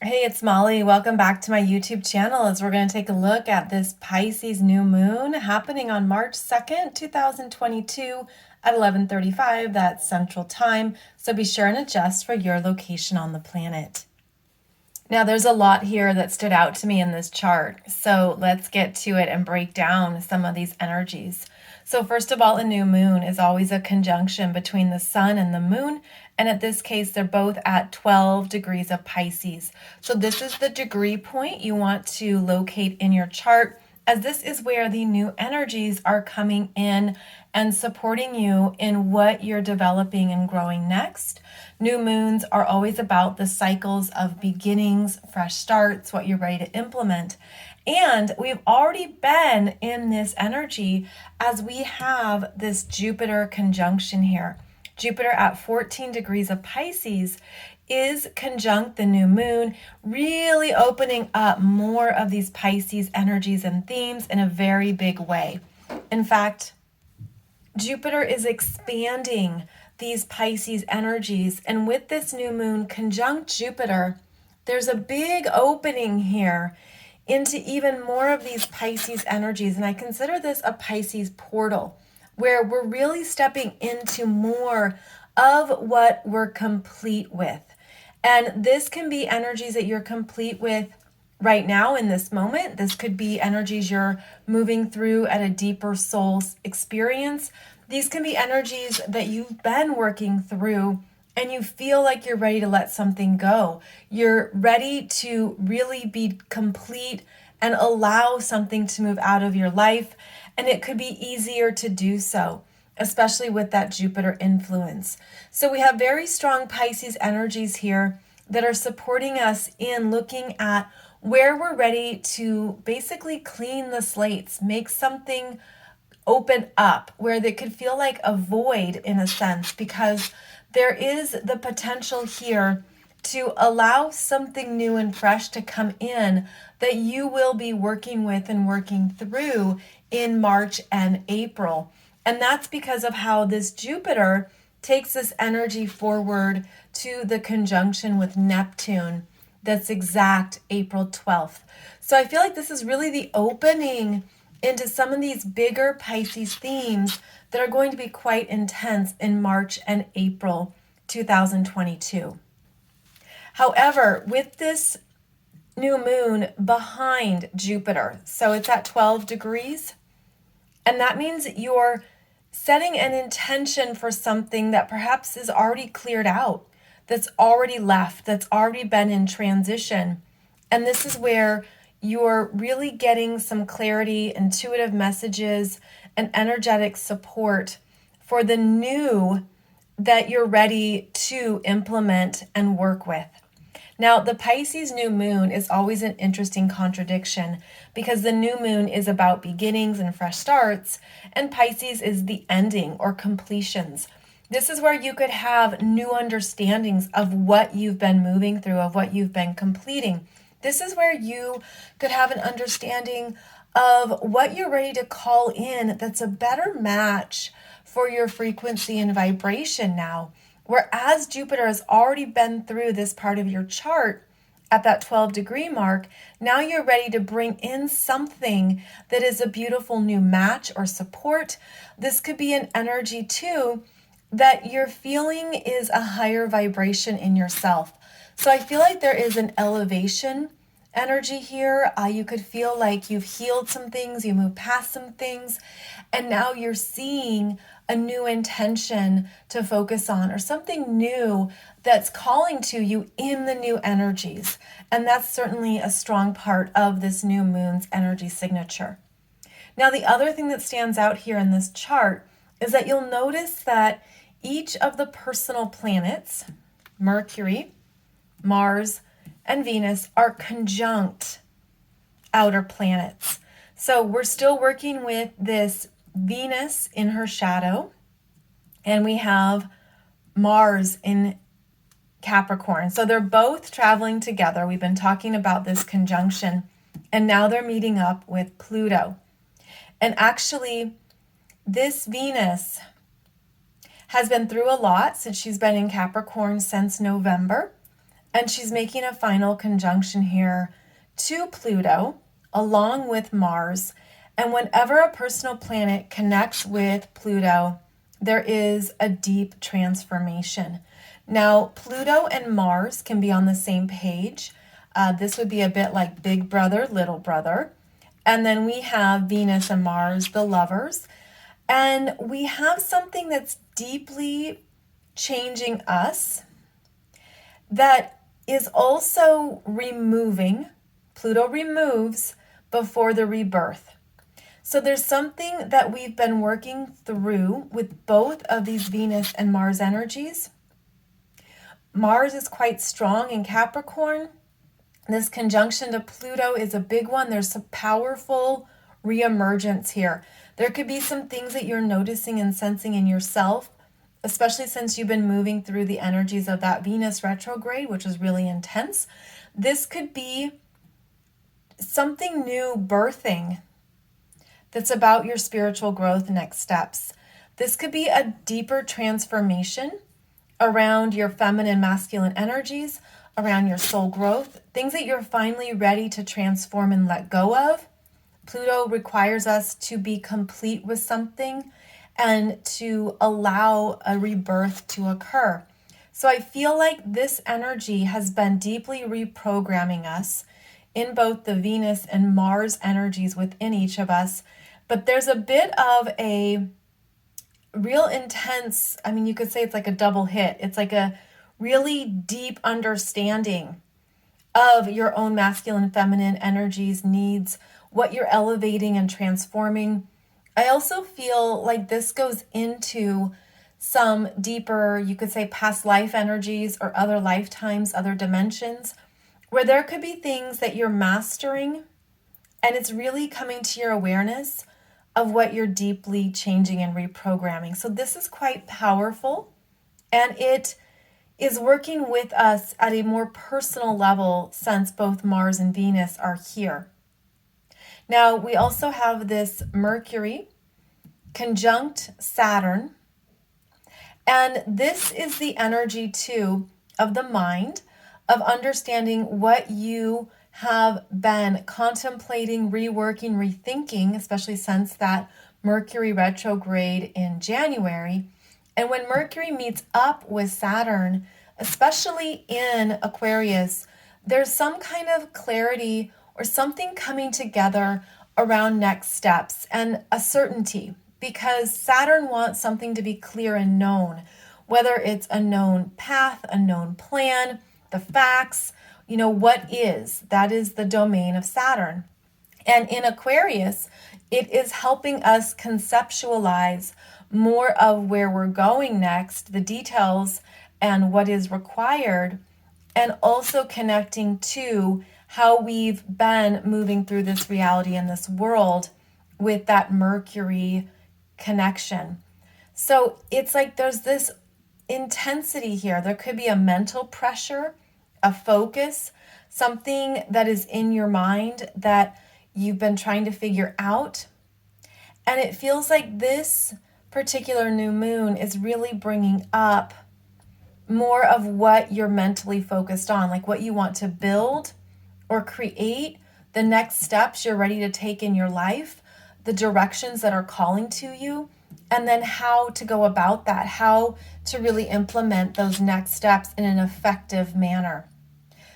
Hey, it's Molly. Welcome back to my YouTube channel as we're going to take a look at this Pisces new moon happening on March 2nd, 2022 at 11:35. That's Central Time. So be sure and adjust for your location on the planet. Now, there's a lot here that stood out to me in this chart. So let's get to it and break down some of these energies. So first of all, a new moon is always a conjunction between the sun and the moon. And at this case, they're both at 12 degrees of Pisces. So this is the degree point you want to locate in your chart, as this is where the new energies are coming in and supporting you in what you're developing and growing next. New moons are always about the cycles of beginnings, fresh starts, what you're ready to implement. And we've already been in this energy as we have this Jupiter conjunction here. Jupiter at 14 degrees of Pisces is conjunct the new moon, really opening up more of these Pisces energies and themes in a very big way. In fact, Jupiter is expanding these Pisces energies, and with this new moon conjunct Jupiter, there's a big opening here into even more of these Pisces energies. And I consider this a Pisces portal where we're really stepping into more of what we're complete with. And this can be energies that you're complete with right now in this moment. This could be energies you're moving through at a deeper soul experience. These can be energies that you've been working through and you feel like you're ready to let something go. You're ready to really be complete and allow something to move out of your life. And it could be easier to do so, especially with that Jupiter influence. So we have very strong Pisces energies here that are supporting us in looking at where we're ready to basically clean the slates, make something open up where they could feel like a void in a sense, because there is the potential here to allow something new and fresh to come in that you will be working with and working through in March and April. And that's because of how this Jupiter takes this energy forward to the conjunction with Neptune that's exact April 12th. So I feel like this is really the opening into some of these bigger Pisces themes that are going to be quite intense in March and April 2022. However, with this new moon behind Jupiter, so it's at 12 degrees, and that means you're setting an intention for something that perhaps is already cleared out, that's already left, that's already been in transition. And this is where you're really getting some clarity, intuitive messages, and energetic support for the new that you're ready to implement and work with. Now, the Pisces new moon is always an interesting contradiction because the new moon is about beginnings and fresh starts, and Pisces is the ending or completions. This is where you could have new understandings of what you've been moving through, of what you've been completing. This is where you could have an understanding of what you're ready to call in that's a better match for your frequency and vibration now. Whereas Jupiter has already been through this part of your chart at that 12-degree mark, now you're ready to bring in something that is a beautiful new match or support. This could be an energy too that you're feeling is a higher vibration in yourself. So I feel like there is an elevation energy here. You could feel like you've healed some things, you moved past some things, and now you're seeing a new intention to focus on or something new that's calling to you in the new energies. And that's certainly a strong part of this new moon's energy signature. Now, the other thing that stands out here in this chart is that you'll notice that each of the personal planets, Mercury, Mars, and Venus, are conjunct outer planets. So we're still working with this Venus in her shadow, and we have Mars in Capricorn. So they're both traveling together. We've been talking about this conjunction, and now they're meeting up with Pluto. And actually, this Venus has been through a lot since she's been in Capricorn since November. and she's making a final conjunction here to Pluto along with Mars. And whenever a personal planet connects with Pluto, there is a deep transformation. Now, Pluto and Mars can be on the same page. This would be a bit like big brother, little brother. And then we have Venus and Mars, the lovers. And we have something that's deeply changing us that is also removing. Pluto removes before the rebirth. So there's something that we've been working through with both of these Venus and Mars energies. Mars is quite strong in Capricorn. This conjunction to Pluto is a big one. There's some powerful reemergence here. There could be some things that you're noticing and sensing in yourself, especially since you've been moving through the energies of that Venus retrograde, which is really intense. This could be something new birthing that's about your spiritual growth, next steps. This could be a deeper transformation around your feminine, masculine energies, around your soul growth, things that you're finally ready to transform and let go of. Pluto requires us to be complete with something and to allow a rebirth to occur. So I feel like this energy has been deeply reprogramming us in both the Venus and Mars energies within each of us. But there's a bit of a real intense, I mean, you could say it's like a double hit. It's like a really deep understanding of your own masculine, feminine energies, needs, what you're elevating and transforming. I also feel like this goes into some deeper, you could say, past life energies or other lifetimes, other dimensions, where there could be things that you're mastering and it's really coming to your awareness of what you're deeply changing and reprogramming. So this is quite powerful, and it is working with us at a more personal level since both Mars and Venus are here. Now, we also have this Mercury conjunct Saturn, and this is the energy too of the mind, of understanding what you have been contemplating, reworking, rethinking, especially since that Mercury retrograde in January. And when Mercury meets up with Saturn, especially in Aquarius, there's some kind of clarity or something coming together around next steps and a certainty, because Saturn wants something to be clear and known, whether it's a known path, a known plan, the facts, what is. That is the domain of Saturn. And in Aquarius, it is helping us conceptualize more of where we're going next, the details and what is required, and also connecting to how we've been moving through this reality in this world with that Mercury connection. So it's like there's this intensity here. There could be a mental pressure, a focus, something that is in your mind that you've been trying to figure out. And it feels like this particular new moon is really bringing up more of what you're mentally focused on, like what you want to build or create, the next steps you're ready to take in your life, the directions that are calling to you, and then how to go about that, how to really implement those next steps in an effective manner.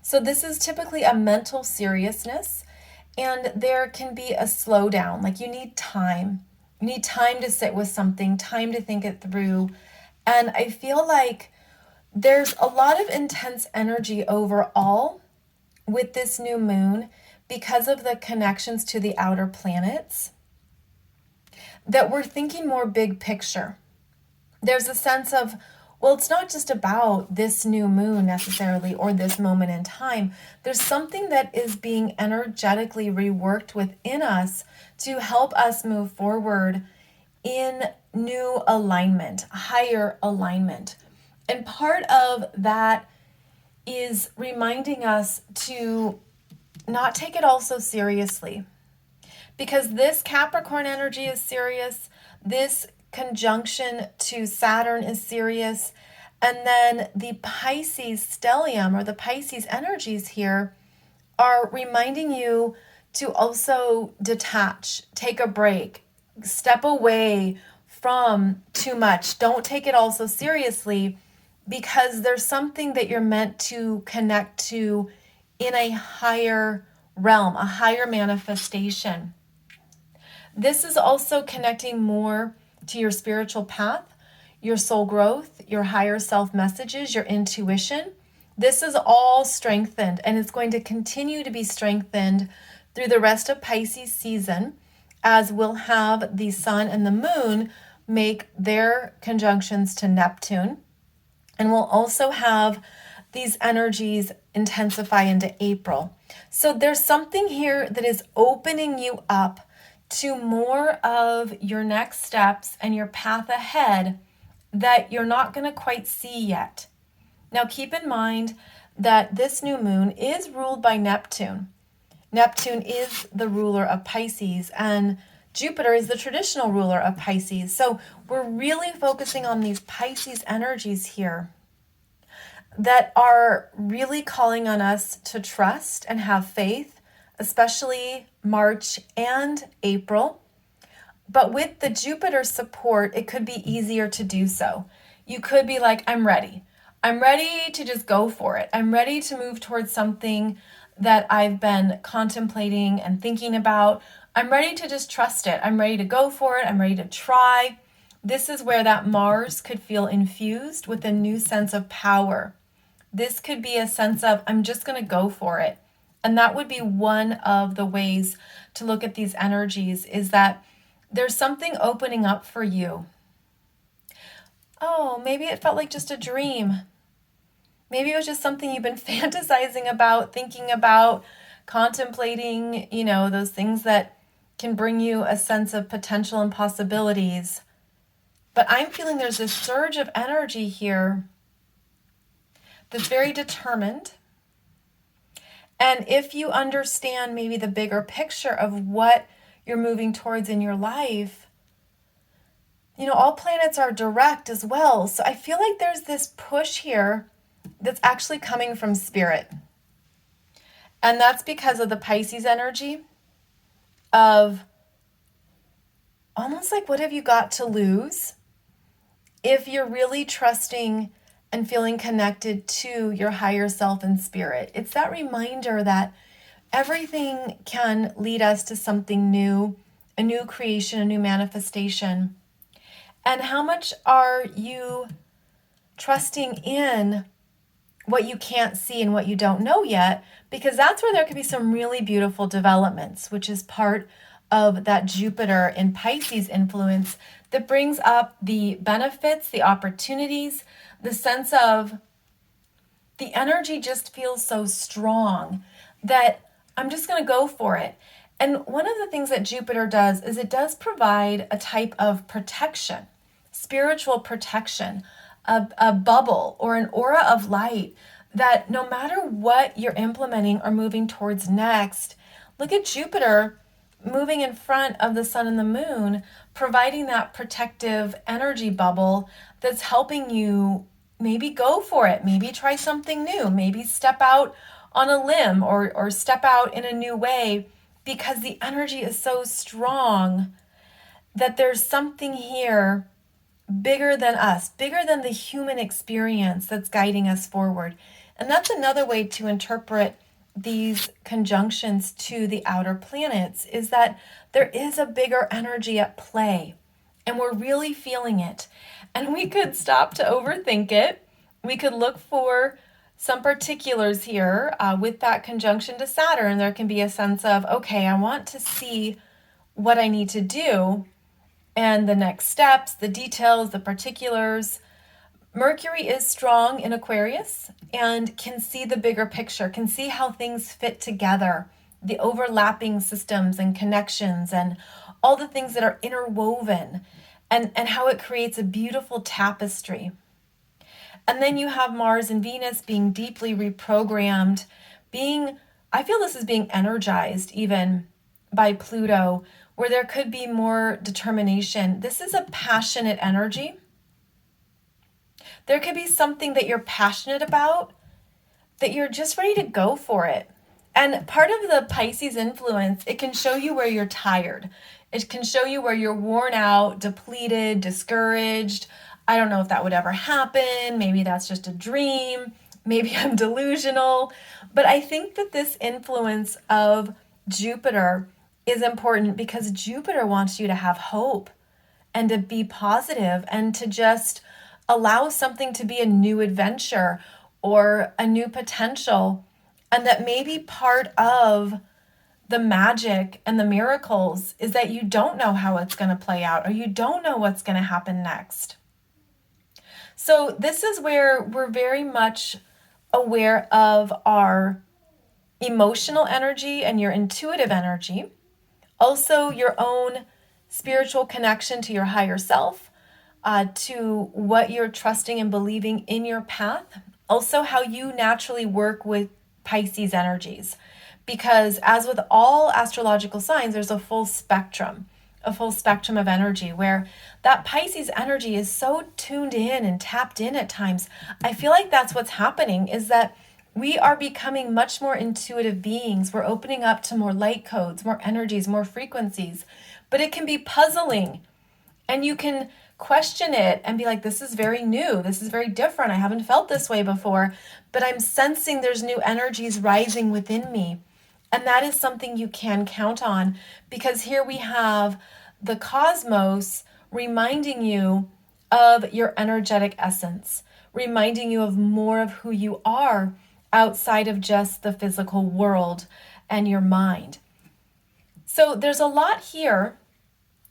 So this is typically a mental seriousness, and there can be a slowdown. Like you need time. You need time to sit with something, time to think it through. And I feel like there's a lot of intense energy overall with this new moon because of the connections to the outer planets, that we're thinking more big picture. There's a sense of, well, it's not just about this new moon necessarily or this moment in time. There's something that is being energetically reworked within us to help us move forward in new alignment, higher alignment. And part of that is reminding us to not take it all so seriously, because this Capricorn energy is serious. This conjunction to Saturn is serious. And then the Pisces stellium, or the Pisces energies here, are reminding you to also detach, take a break, step away from too much. Don't take it all so seriously, because there's something that you're meant to connect to in a higher realm, a higher manifestation. This is also connecting more to your spiritual path, your soul growth, your higher self messages, your intuition. This is all strengthened, and it's going to continue to be strengthened through the rest of Pisces season, as we'll have the sun and the moon make their conjunctions to Neptune. And we'll also have these energies intensify into April. So there's something here that is opening you up to more of your next steps and your path ahead that you're not going to quite see yet. Now, keep in mind that this new moon is ruled by Neptune. Neptune is the ruler of Pisces, and Jupiter is the traditional ruler of Pisces. So we're really focusing on these Pisces energies here that are really calling on us to trust and have faith, especially March and April. But with the Jupiter support, it could be easier to do so. You could be like, I'm ready. I'm ready to just go for it. I'm ready to move towards something that I've been contemplating and thinking about. I'm ready to just trust it. I'm ready to go for it. I'm ready to try. This is where that Mars could feel infused with a new sense of power. This could be a sense of, I'm just going to go for it. And that would be one of the ways to look at these energies, is that there's something opening up for you. Oh, maybe it felt like just a dream. Maybe it was just something you've been fantasizing about, thinking about, contemplating, those things that can bring you a sense of potential and possibilities. But I'm feeling there's this surge of energy here that's very determined. And if you understand maybe the bigger picture of what you're moving towards in your life, all planets are direct as well. So I feel like there's this push here that's actually coming from spirit. And that's because of the Pisces energy of almost like, what have you got to lose if you're really trusting and feeling connected to your higher self and spirit? It's that reminder that everything can lead us to something new, a new creation, a new manifestation. And how much are you trusting in what you can't see and what you don't know yet? Because that's where there could be some really beautiful developments, which is part of that Jupiter in Pisces influence that brings up the benefits, the opportunities, the sense of the energy just feels so strong that I'm just going to go for it. And one of the things that Jupiter does is it does provide a type of protection, spiritual protection, a bubble or an aura of light that no matter what you're implementing or moving towards next, look at Jupiter moving in front of the sun and the moon, providing that protective energy bubble that's helping you maybe go for it, maybe try something new, maybe step out on a limb or step out in a new way, because the energy is so strong that there's something here bigger than us, bigger than the human experience that's guiding us forward. And that's another way to interpret these conjunctions to the outer planets, is that there is a bigger energy at play and we're really feeling it. And we could stop to overthink it. We could look for some particulars here with that conjunction to Saturn. There can be a sense of, okay, I want to see what I need to do and the next steps, the details, the particulars. Mercury is strong in Aquarius and can see the bigger picture, can see how things fit together, the overlapping systems and connections and all the things that are interwoven, and how it creates a beautiful tapestry. And then you have Mars and Venus being deeply reprogrammed, I feel this is being energized even by Pluto, where there could be more determination. This is a passionate energy. There could be something that you're passionate about, that you're just ready to go for it. And part of the Pisces influence, it can show you where you're tired. It can show you where you're worn out, depleted, discouraged. I don't know if that would ever happen. Maybe that's just a dream. Maybe I'm delusional. But I think that this influence of Jupiter is important because Jupiter wants you to have hope and to be positive and to just allow something to be a new adventure or a new potential. And that maybe part of the magic and the miracles is that you don't know how it's going to play out, or you don't know what's going to happen next. So this is where we're very much aware of our emotional energy and your intuitive energy. Also, your own spiritual connection to your higher self, to what you're trusting and believing in your path. Also, how you naturally work with Pisces energies. Because as with all astrological signs, there's a full spectrum of energy where that Pisces energy is so tuned in and tapped in at times. I feel like that's what's happening, is that we are becoming much more intuitive beings. We're opening up to more light codes, more energies, more frequencies. But it can be puzzling. And you can question it and be like, this is very new. This is very different. I haven't felt this way before. But I'm sensing there's new energies rising within me. And that is something you can count on, because here we have the cosmos reminding you of your energetic essence, reminding you of more of who you are outside of just the physical world and your mind. So there's a lot here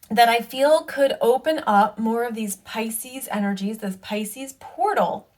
that I feel could open up more of these Pisces energies, this Pisces portal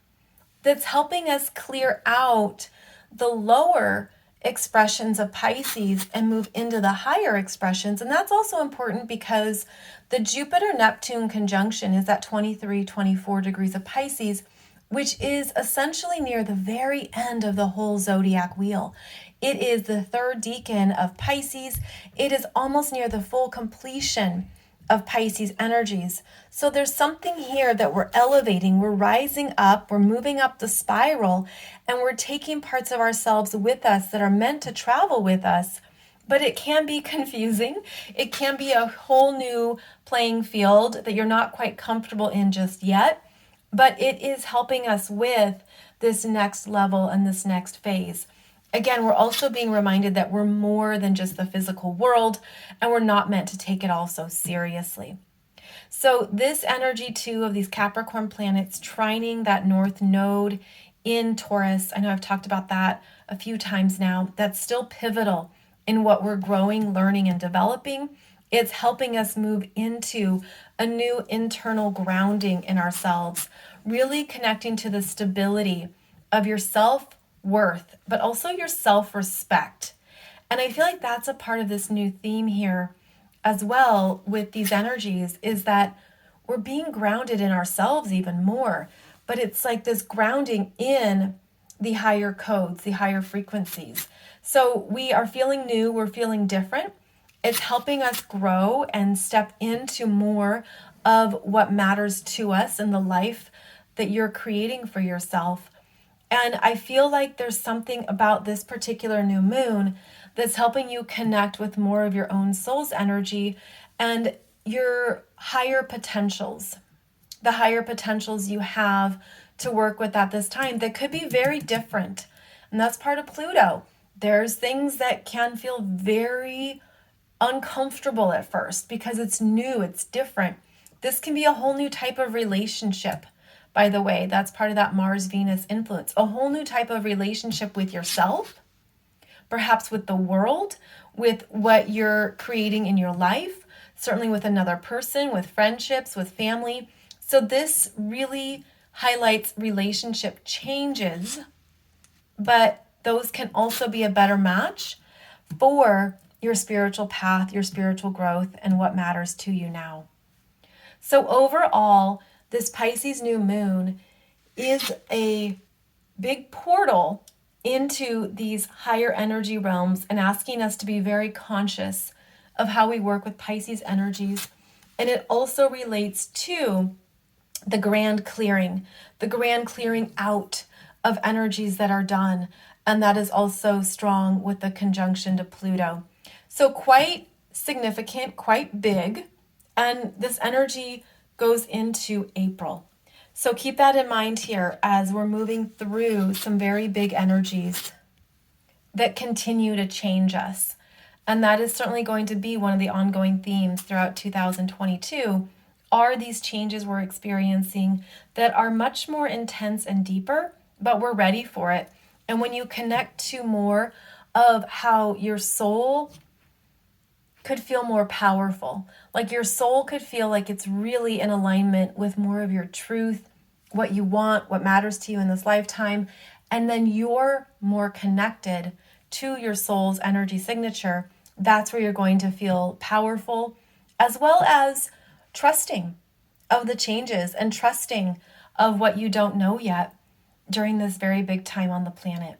that's helping us clear out the lower expressions of Pisces and move into the higher expressions. And that's also important because the Jupiter-Neptune conjunction is at 23, 24 degrees of Pisces, which is essentially near the very end of the whole zodiac wheel. It is the third decan of Pisces. It is almost near the full completion of Pisces energies. So there's something here that we're elevating, we're rising up, we're moving up the spiral, and we're taking parts of ourselves with us that are meant to travel with us. But it can be confusing. It can be a whole new playing field that you're not quite comfortable in just yet. But it is helping us with this next level and this next phase. Again, we're also being reminded that we're more than just the physical world, and we're not meant to take it all so seriously. So this energy too of these Capricorn planets trining that north node in Taurus, I know I've talked about that a few times now, that's still pivotal in what we're growing, learning, and developing. It's helping us move into a new internal grounding in ourselves, really connecting to the stability of your self-worth, but also your self-respect. And I feel like that's a part of this new theme here as well with these energies, is that we're being grounded in ourselves even more. But it's like this grounding in the higher codes, the higher frequencies. So we are feeling new, we're feeling different. It's helping us grow and step into more of what matters to us in the life that you're creating for yourself. And I feel like there's something about this particular new moon that's helping you connect with more of your own soul's energy and your higher potentials, the higher potentials you have to work with at this time that could be very different. And that's part of Pluto. There's things that can feel very uncomfortable at first because it's new, it's different. This can be a whole new type of relationship. By the way, that's part of that Mars-Venus influence. A whole new type of relationship with yourself, perhaps with the world, with what you're creating in your life, certainly with another person, with friendships, with family. So this really highlights relationship changes, but those can also be a better match for your spiritual path, your spiritual growth, and what matters to you now. So overall, this Pisces new moon is a big portal into these higher energy realms and asking us to be very conscious of how we work with Pisces energies. And it also relates to the grand clearing out of energies that are done. And that is also strong with the conjunction to Pluto. So quite significant, quite big. And this energy goes into April. So keep that in mind here as we're moving through some very big energies that continue to change us. And that is certainly going to be one of the ongoing themes throughout 2022 are these changes we're experiencing that are much more intense and deeper, but we're ready for it. And when you connect to more of how your soul could feel more powerful, like your soul could feel like it's really in alignment with more of your truth, what you want, what matters to you in this lifetime, and then you're more connected to your soul's energy signature, that's where you're going to feel powerful, as well as trusting of the changes and trusting of what you don't know yet during this very big time on the planet.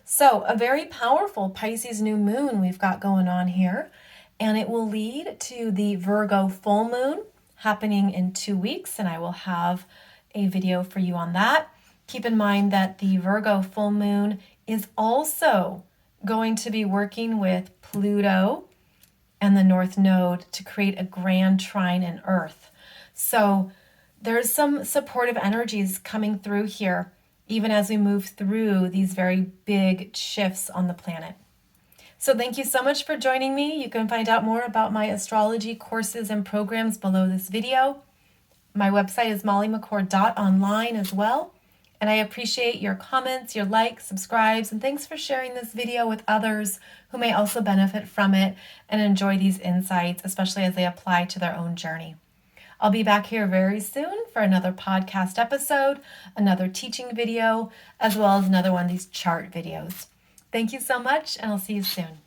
So a very powerful Pisces new moon we've got going on here, and it will lead to the Virgo full moon happening in 2 weeks, and I will have a video for you on that. Keep in mind that the Virgo full moon is also going to be working with Pluto and the North Node to create a grand trine in Earth. So there's some supportive energies coming through here, even as we move through these very big shifts on the planet. So thank you so much for joining me. You can find out more about my astrology courses and programs below this video. My website is mollymccord.online as well. And I appreciate your comments, your likes, subscribes, and thanks for sharing this video with others who may also benefit from it and enjoy these insights, especially as they apply to their own journey. I'll be back here very soon for another podcast episode, another teaching video, as well as another one of these chart videos. Thank you so much, and I'll see you soon.